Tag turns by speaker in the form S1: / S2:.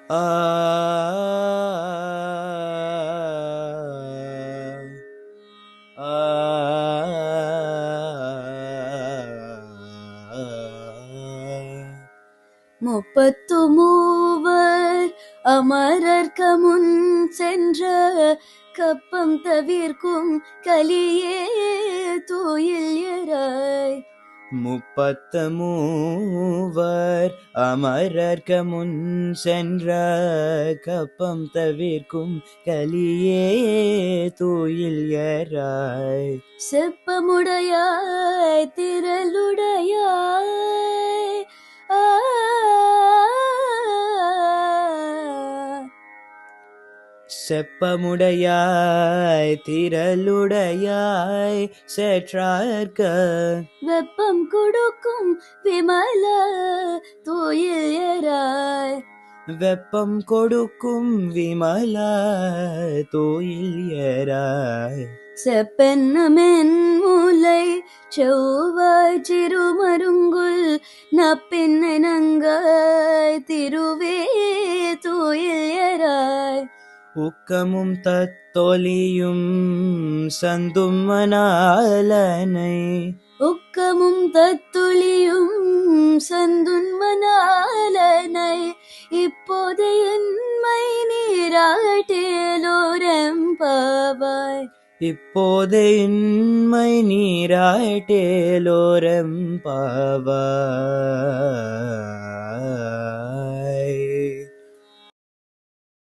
S1: ஆ
S2: முப்பத்து மூவர் அமரர்க்க முன் சென்ற கப்பம் தவிர்க்கும் கலியே தூயில் எறாய்.
S1: முப்பத்து மூவர் அமரர்க்க முன் சென்ற கப்பம் தவிர்க்கும் கலியே தூயில் எறாய்.
S2: செப்பமுடையாய் திரளுடையாய்
S1: செப்பமுடையாய் திரளுடையாய் சேற்றார்க்க
S2: வெப்பம் கொடுக்கும் விமல தூயில் எறாய்.
S1: வெப்பம் கொடுக்கும் விமல தூயில் எறாய்.
S2: செப்பென்னமென் மூலை செவ்வாய் சிறுமருங்குல் நப்பின்னங்காய் திருவே தூயில் எறாய்.
S1: உக்கமும் தத்தொலியும் சந்தும் மணாலனை
S2: உக்கமும் தத்துளியும் சந்துன்மனாலனை இப்போது என்மை நீராட்டேலோரெம்பாவாய்.
S1: இப்போது இன்மை நீராட்டேலோரெம்பாவாய்.